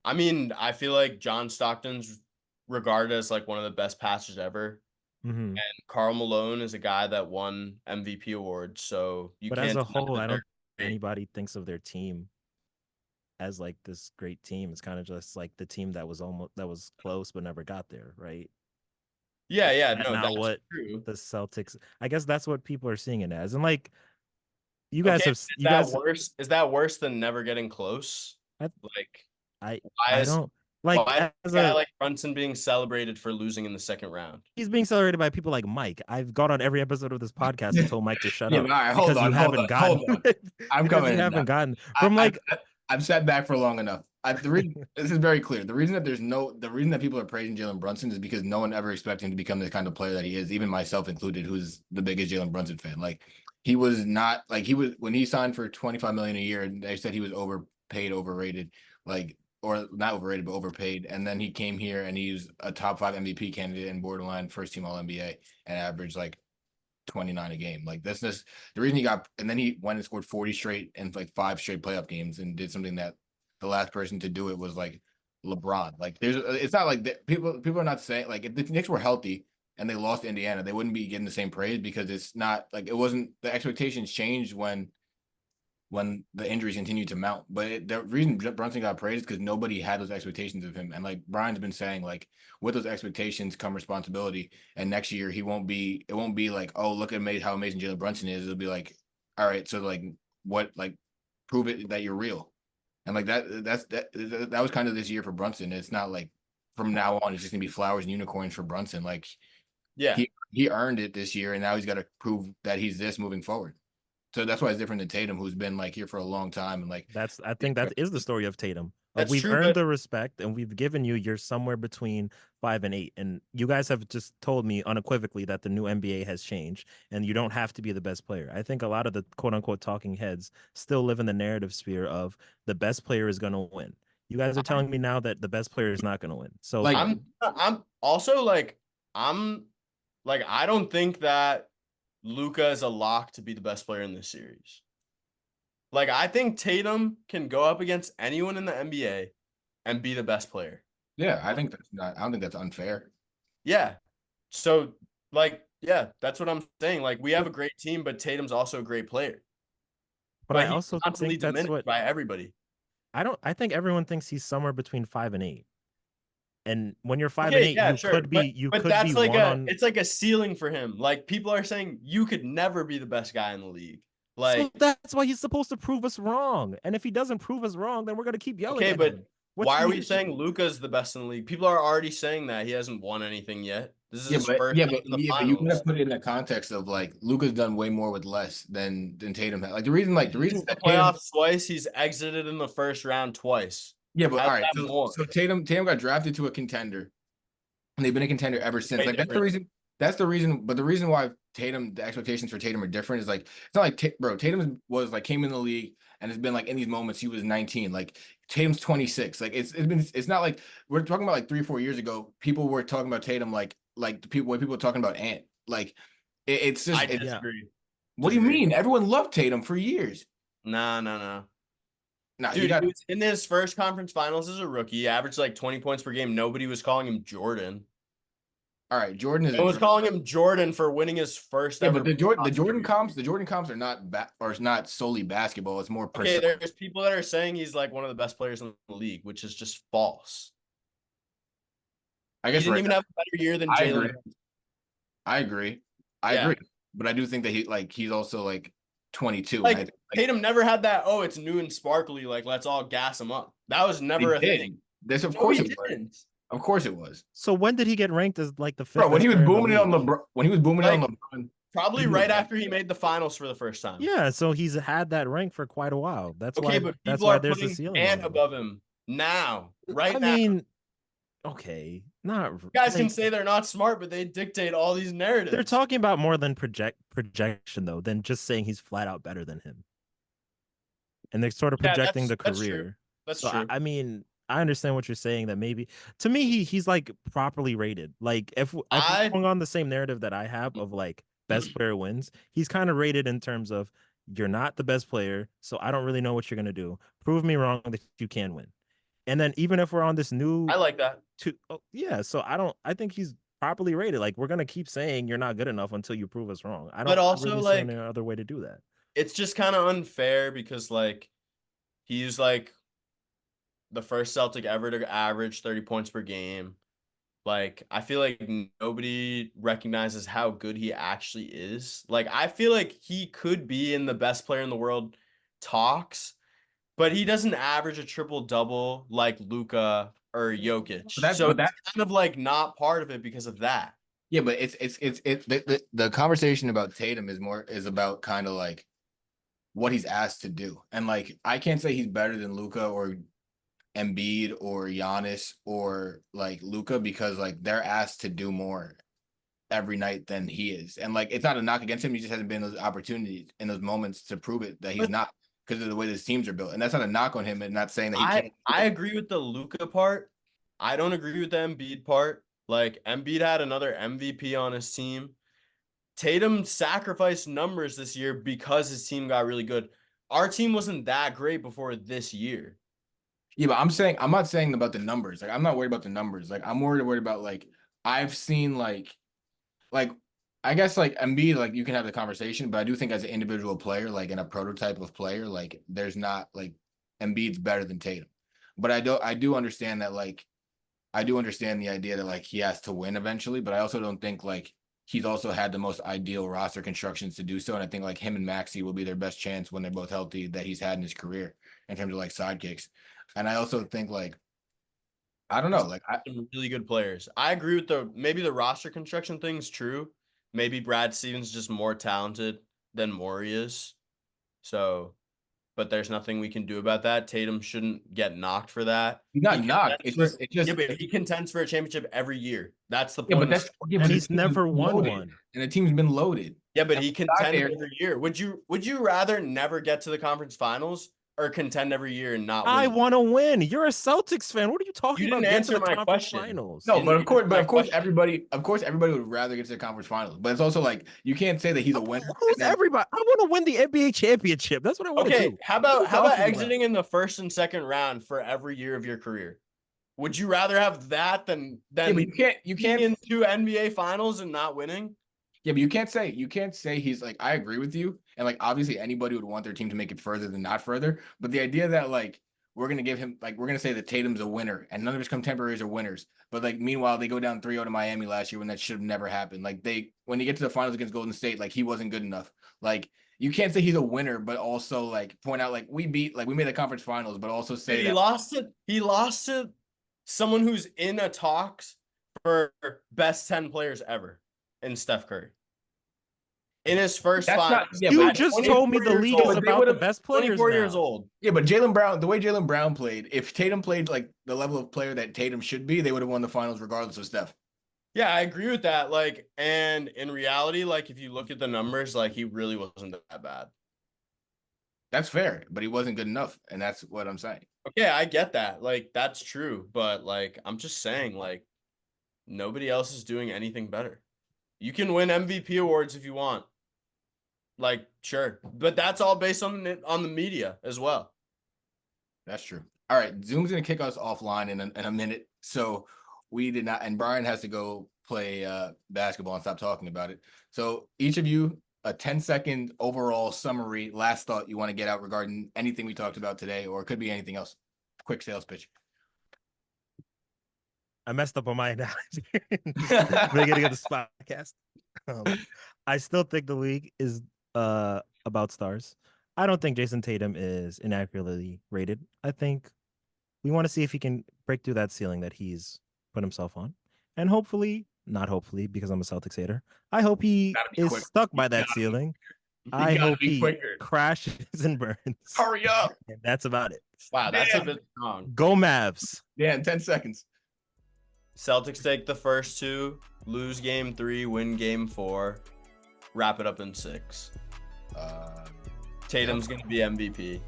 I mean, I feel like John Stockton's regarded as like one of the best passers ever. Mm-hmm. And Karl Malone is a guy that won MVP awards, so you But as can't a deny whole, that I they're don't think great. anybody thinks of their team as like this great team. It's kind of just like the team that was close but never got there, right? Yeah, yeah, That's no, not that's what true. the Celtics. I guess that's what people are seeing it as. And like you guys Okay, have, is you that guys, worse? Is that worse than never getting close? I, Like, I, why I is don't like why is as a guy a like Brunson being celebrated for losing in the second round? he's being celebrated by people like Mike. I've gone on every episode of this podcast and told Mike to shut Yeah, up but all right, because you haven't gotten hold on. I'm because coming you in haven't now. gotten from I, like I've sat back for long enough. The reason this is very clear. The reason that people are praising Jalen Brunson is because no one ever expected him to become the kind of player that he is, even myself included, who's the biggest Jalen Brunson fan. Like he was not like he was when he signed for 25 million a year, and they said he was overpaid, overrated, like or not overrated, but overpaid. And then he came here and he was a top 5 MVP candidate and borderline first team All NBA and averaged like 29 a game. Like that's just the reason he got, and then he went and scored 40 straight and like 5 straight playoff games and did something that the last person to do it was like LeBron. Like it's not like that. People are not saying like if the Knicks were healthy and they lost to Indiana, they wouldn't be getting the same praise because it's not like it wasn't the expectations changed when the injuries continue to mount. But the reason Brunson got praised is because nobody had those expectations of him. And like Brian's been saying, like with those expectations come responsibility. And next year it won't be like, oh, look at how amazing Jalen Brunson is. It'll be like, all right, so like what like prove it that you're real. And like that was kind of this year for Brunson. It's not like from now on it's just gonna be flowers and unicorns for Brunson. Like Yeah. he earned it this year and now he's got to prove that he's this moving forward. So that's why it's different than Tatum, who's been like here for a long time and like I think that is the story of Tatum. That's We've true, earned but the respect and we've given you're somewhere between 5 and 8. And you guys have just told me unequivocally that the new NBA has changed and you don't have to be the best player. I think a lot of the quote unquote talking heads still live in the narrative sphere of the best player is going to win. You guys are telling me now that the best player is not going to win. So like I'm also like I don't think that Luka is a lock to be the best player in this series. Like, I think Tatum can go up against anyone in the NBA and be the best player. yeah, I don't think that's unfair. Yeah. So, like, Yeah, that's what I'm saying. Like, we have a great team, but Tatum's also a great player. But I He's also constantly think that's diminished what by everybody. I think everyone thinks he's somewhere between 5 and 8. And when you're 5 and 8, Yeah, you sure. could be But that's like one on. it's like a ceiling for him. Like, people are saying you could never be the best guy in the league. So Like, that's why he's supposed to prove us wrong. And if he doesn't prove us wrong, then we're gonna keep yelling okay, at but him. why are we issue? saying Luka's the best in the league? People are already saying that he hasn't won anything yet. This is his first time in the you gotta finals. put it in the context of like Luka's done way more with less than Tatum had. Like the reason The that Tatum, playoffs twice, he's exited in the first round twice. yeah, but How's all right, that more? so Tatum got drafted to a contender, and they've been a contender ever since. Way Like that's the different. reason. That's the reason. But the reason why the expectations for Tatum are different is like it's not like bro, Tatum was like came in the league and it's been like in these moments he was 19. Like Tatum's 26. Like it's not like we're talking about like 3 or 4 years ago. People were talking about Tatum like the people when people were talking about Ant. Like it's just I disagree. What do you mean? Everyone loved Tatum for years. No. Nah, Dude, he was in his first conference finals as a rookie. He averaged like 20 points per game. Nobody was calling him Jordan. All right, Jordan is. No one was calling him Jordan for winning his first ever. But the Jordan comps are not solely basketball. It's more okay. There's people that are saying he's like one of the best players in the league, which is just false. I guess he didn't even have a better year than Jaylen. I agree, but I do think that he's also like 22. Like Tatum never had that. Oh, it's new and sparkly. Like let's all gas him up. That was never a thing. Of course it was. Of course it was. So when did he get ranked as like the fifth? Bro, when he was booming it on LeBron, on probably right after he made the finals for the first time. Yeah, so he's had that rank for quite a while. That's okay, why. But that's people why are there's a putting ceiling Ant above him now. Right now. I mean, okay, not you guys can say they're not smart, but they dictate all these narratives. They're talking about more than projection though, than just saying he's flat out better than him. And they're sort of projecting the career. That's true. I mean, I understand what you're saying. That maybe to me he's like properly rated. Like if we're going on the same narrative that I have of like best player wins, he's kind of rated in terms of you're not the best player, so I don't really know what you're gonna do. Prove me wrong that you can win. And then even if we're on this new, I like that. Yeah, so I think he's properly rated. Like we're gonna keep saying you're not good enough until you prove us wrong. I don't. But also really like see any other way to do that. It's just kind of unfair because like he's like the first Celtic ever to average 30 points per game. Like, I feel like nobody recognizes how good he actually is. Like, I feel like he could be in the best player in the world talks, but he doesn't average a triple-double like Luka or Jokic. So that's kind of like not part of it because of that. Yeah, but the conversation about Tatum is about kind of like what he's asked to do. And like I can't say he's better than Luka or Embiid or Giannis or like Luka because like they're asked to do more every night than he is. And like it's not a knock against him. He just hasn't been those opportunities in those moments to prove it that he's not because of the way his teams are built. And that's not a knock on him and not saying that he can't. I agree with the Luka part. I don't agree with the Embiid part. Like Embiid had another MVP on his team. Tatum sacrificed numbers this year because his team got really good. Our team wasn't that great before this year. Yeah, but I'm not saying about the numbers. Like I'm not worried about the numbers. Like I'm worried about like I've seen like I guess like Embiid, like you can have the conversation, but I do think as an individual player, like in a prototype of player, like there's not like Embiid's better than Tatum. But I do understand that like I do understand the idea that like he has to win eventually, but I also don't think like he's also had the most ideal roster constructions to do so. And I think like him and Maxey will be their best chance when they're both healthy that he's had in his career in terms of like sidekicks. And I also think like I don't know, like some really good players. I agree with maybe the roster construction thing's true. Maybe Brad Stevens is just more talented than Morey is. So, but there's nothing we can do about that. Tatum shouldn't get knocked for that. He's not knocked. It's just yeah, but he contends for a championship every year. That's the Yeah, point. but he's never won one. And the team's been loaded. Yeah, but he contends every year. Would you rather never get to the conference finals or contend every year and not win? I want to win. You're a Celtics fan. What are you talking about? You didn't answer my question. Finals. No, but of course, everybody would rather get to the conference finals. But it's also like you can't say that he's a winner. Who's everybody? I want to win the NBA championship. That's what I want to do. Okay, how about exiting in the first and second round for every year of your career? Would you rather have that than you can't in 2 NBA finals and not winning? Yeah, but you can't say he's like, I agree with you. And like obviously anybody would want their team to make it further than not further. But the idea that like we're gonna give him like we're gonna say that Tatum's a winner and none of his contemporaries are winners. But like meanwhile, they go down 3-0 to Miami last year when that should have never happened. Like when you get to the finals against Golden State, like he wasn't good enough. Like you can't say he's a winner, but also like point out like we made the conference finals, but also say he lost to someone who's in a talks for best 10 players ever in Steph Curry. In his first five. You just told me the league is about the best players 24 now. years old. Yeah, but Jaylen Brown, the way Jaylen Brown played, if Tatum played like the level of player that Tatum should be, they would have won the finals regardless of Steph. Yeah, I agree with that. Like, and in reality, like if you look at the numbers, like he really wasn't that bad. That's fair, but he wasn't good enough, and that's what I'm saying. Okay, I get that. Like, that's true, but like I'm just saying, like, nobody else is doing anything better. You can win MVP awards if you want. Like, sure. But that's all based on the media as well. That's true. All right, Zoom's going to kick us offline in a minute. So we did not, and Brian has to go play basketball and stop talking about it. So each of you, a 10-second overall summary, last thought you want to get out regarding anything we talked about today, or it could be anything else. Quick sales pitch. I messed up on my analogy. Beginning of this podcast. I still think the league is about stars. I don't think Jayson Tatum is inaccurately rated. I think we want to see if he can break through that ceiling that he's put himself on. And hopefully, not hopefully, because I'm a Celtics hater, I hope he is stuck by that ceiling. I hope he crashes and burns. Hurry up. And that's about it. Wow, that's a bit strong. Go Mavs. Yeah, in 10 seconds. Celtics take the first two, lose game 3, win game 4, wrap it up in 6. Tatum's going to be MVP.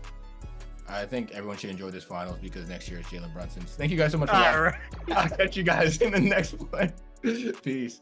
I think everyone should enjoy this finals because next year is Jalen Brunson's. Thank you guys so much for watching. I'll catch you guys in the next one. Peace.